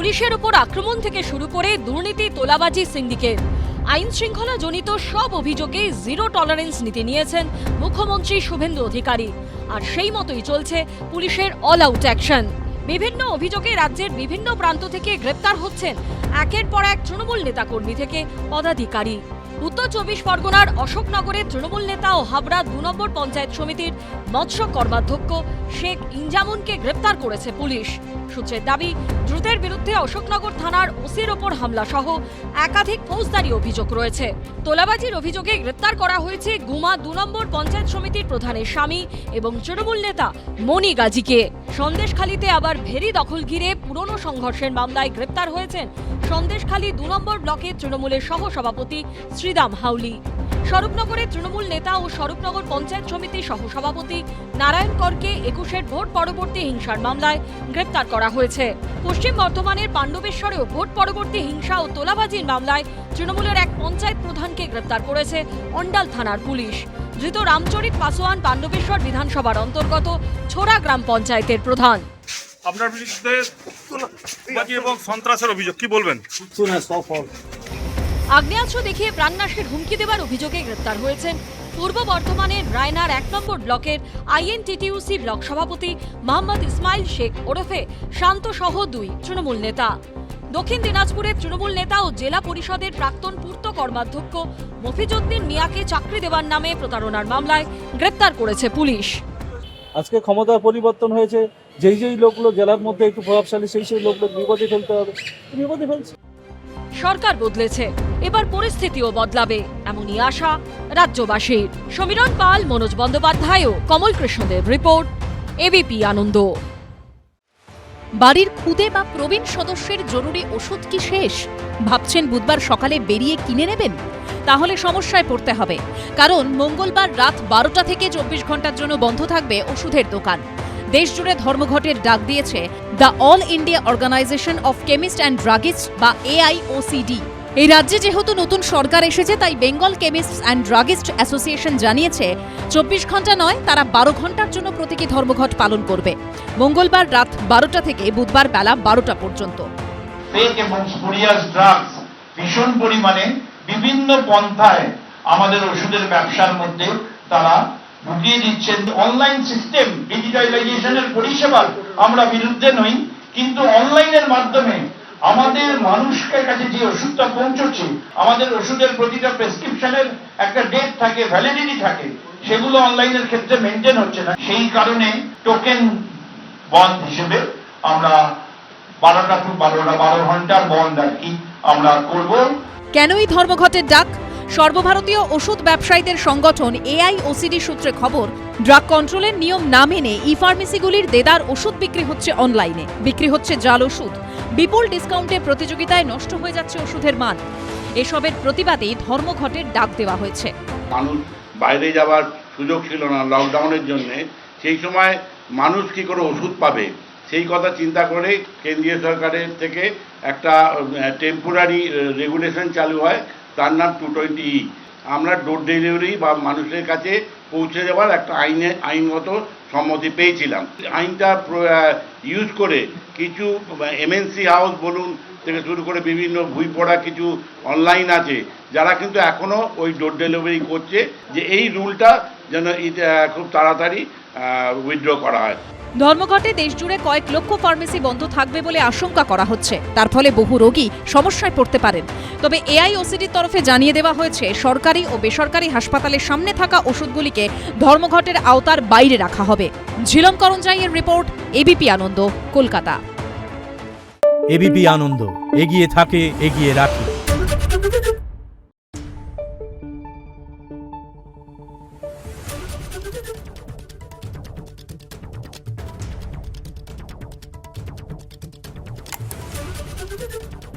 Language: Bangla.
পুলিশের উপর আক্রমণ থেকে শুরু করে দুর্নীতি, তোলাবাজি, সিন্ডিকেট, আইন শৃঙ্খলা জনিত সব অভিযোগে জিরো টলারেন্স নীতি নিয়েছেন মুখ্যমন্ত্রী শুভেন্দু অধিকারী। আর সেই মতোই চলছে পুলিশের অল আউট অ্যাকশন। বিভিন্ন অভিযোগে রাজ্যের বিভিন্ন প্রান্ত থেকে গ্রেপ্তার হচ্ছেন একের পর এক তৃণমূল নেতাকর্মী থেকে পদাধিকারী। উত্তর 24 পরগনার অশোকনগরের তৃণমূল নেতা ও হাবড়া 2 নম্বর পঞ্চায়েত সমিতির মৎস্য কর্মাধ্যক্ষ শেখ ইনজামুনকে গ্রেপ্তার করেছে পুলিশ। সূত্রের দাবি, দ্রুতের বিরুদ্ধে অশোকনগর থানার ওসির ওপর হামলা সহ একাধিক ফৌজদারি অভিযোগ রয়েছে। তোলাবাজির অভিযোগে গ্রেপ্তার করা হয়েছে গুমা 2 নম্বর পঞ্চায়েত সমিতির প্রধানের স্বামী এবং তৃণমূল নেতা মনি গাজীকে। সন্দেশখালীতে আবার ভেরি দখল ঘিরে পুরনো সংঘর্ষের মামলায় গ্রেপ্তার হয়েছেন সন্দেশখালী 2 নম্বর ব্লকের তৃণমূলের সহসভাপতি শ্রীরাম হাউলি। স্বরূপনগরের তৃণমূল নেতা ও স্বরূপনগর পঞ্চায়েত সমিতির সহসভাপতি নারায়ণ করকে 21-এর ভোট পরবর্তী হিংসার মামলায় গ্রেপ্তার করা হয়েছে। পশ্চিম বর্ধমানের পাণ্ডবেশ্বরেও ভোট পরবর্তী হিংসা ও তোলাবাজির মামলায় তৃণমূলের এক পঞ্চায়েত প্রধানকে গ্রেপ্তার করেছে অন্ডাল থানার পুলিশ। ধৃত রামচরিত পাসোয়ান পাণ্ডবেশ্বর বিধানসভার অন্তর্গত ছোড়া গ্রাম পঞ্চায়েতের প্রধান। আপনার বিরুদ্ধে তোলাবাজি এবং সন্ত্রাসের অভিযোগ, কি বলবেন? আগ্নেয়াস্ত্র দেখিয়ে প্রাণনাশের হুমকি দেওয়ার অভিযোগে গ্রেপ্তার হয়েছেন পূর্ব বর্ধমানের রায়নার 1 নম্বর ব্লকের আইএনটিটিউসি ব্লক সভাপতি মোহাম্মদ ইসমাইল শেখ ওরফে শান্ত সহ 2 তৃণমূল নেতা। দক্ষিণ দিনাজপুরের তৃণমূল নেতা ও জেলা পরিষদের প্রাক্তন পূর্ত কর্মাধ্যক্ষ মফিজউদ্দিন মিয়াকে চাকরি দেওয়ার নামে প্রতারণার মামলায় গ্রেপ্তার করেছে পুলিশ। আজকে ক্ষমতার পরিবর্তন হয়েছে, যেই লোকগুলো জেলার মধ্যে একটু প্রভাবশালী সেই লোকগুলো বিপদে ফেলতে হবে, বিপদে ফেলছে। সরকার বদলেছে, এবার পরিস্থিতিও বদলাবে এমনই আশা রাজ্যবাসীর। সমীরণ পাল, মনোজ বন্দ্যোপাধ্যায় ও কমল কৃষ্ণদেব রিপোর্ট, এবিপি আনন্দ। বাড়ির খুদে বা প্রবীণ সদস্যের জরুরি ওষুধ কি শেষ? ভাবছেন বুধবার সকালে বেরিয়ে কিনে নেবেন? তাহলে সমস্যায় পড়তে হবে, কারণ মঙ্গলবার রাত 12টা থেকে 24 ঘন্টার জন্য বন্ধ থাকবে ওষুধের দোকান। দেশজুড়ে ধর্মঘটের ডাক দিয়েছে the All India Organisation of chemist and druggist বা AIOCD। এই রাজ্যে যেহেতু নতুন সরকার এসেছে, তাই Bengal chemists and druggist association জানিয়েছে 24 ঘন্টা নয়, তারা 12 ঘন্টার জন্য প্রতীকী ধর্মঘট পালন করবে, মঙ্গলবার রাত 12টা থেকে বুধবার বেলা 12টা পর্যন্ত। ফেক এবং স্পুরিয়াস ড্রাগস ভীষণ পরিমাণে বিভিন্ন পন্থায় আমাদের ওষুধের ব্যবসার মধ্যে তারা ঢুকিয়ে দিচ্ছেন। অনলাইন সিস্টেম, ডিজিটালাইজেশনের পরিষেবার আমরা বিরুদ্ধে নই, কিন্তু অনলাইনের মাধ্যমে আমাদের মানুষের কাছে যে ওষুধটা পৌঁছচ্ছে, আমাদের ওষুধের প্রতিটা প্রেসক্রিপশনের একটা ডেট থাকে, ভ্যালিডিটি থাকে, সেগুলো অনলাইনের ক্ষেত্রে মেনটেন হচ্ছে না। সেই কারণে টোকেন বন্ধ হিসেবে আমরা 12টা টু 12 ঘন্টার বন্ধ আর কি আমরা করব। কেন এই ধর্মঘটের ডাক? সর্বভারতীয় ওষুধ ব্যবসায়ীদের সংগঠন AIOCD সূত্রে খবর, ড্রাগ কন্ট্রোলের নিয়ম না মেনে ই-ফার্মেসিগুলির দেদার ওষুধ বিক্রি হচ্ছে অনলাইনে, বিক্রি হচ্ছে জাল ওষুধ, বিপুল ডিসকাউন্টে প্রতিযোগিতায় নষ্ট হয়ে যাচ্ছে ওষুধের মান। এসবের প্রতিবাদেই ধর্মঘটের ডাক দেওয়া হয়েছে। মানুষ বাইরে যাওয়ার সুযোগ ছিল না লকডাউনের জন্য, সেই সময় মানুষ কি করে ওষুধ পাবে সেই কথা চিন্তা করে কেন্দ্রীয় সরকারের থেকে একটা টেম্পোরারি রেগুলেশন চালু হয়, তার নাম 220E। আমরা ডোর ডেলিভারি বা মানুষের কাছে পৌঁছে যাওয়ার একটা আইনগত সম্মতি পেয়েছিলাম। আইনটা ইউজ করে কিছু MNC হাউস বলুন থেকে শুরু করে বিভিন্ন বই পড়া কিছু অনলাইন আছে, যারা কিন্তু এখনও ওই ডোর ডেলিভারি করছে, যে এই রুলটা যেন খুব তাড়াতাড়ি উইথড্র করা হয়। ধর্মঘটে দেশজুড়ে কয়েক লক্ষ ফার্মেসি বন্ধ থাকবে বলে আশঙ্কা করা হচ্ছে, তার ফলে বহু রোগী সমস্যায় পড়তে পারেন। তবে AIOCDর তরফে জানিয়ে দেওয়া হয়েছে, সরকারি ও বেসরকারি হাসপাতালের সামনে থাকা ওষুধগুলিকে ধর্মঘটের আওতার বাইরে রাখা হবে। ঝিলম করঞ্জাইয়ের রিপোর্ট, এবিপি আনন্দ, কলকাতা। এবিপি আনন্দ, এগিয়ে থাকে, এগিয়ে রাখে। Thank you.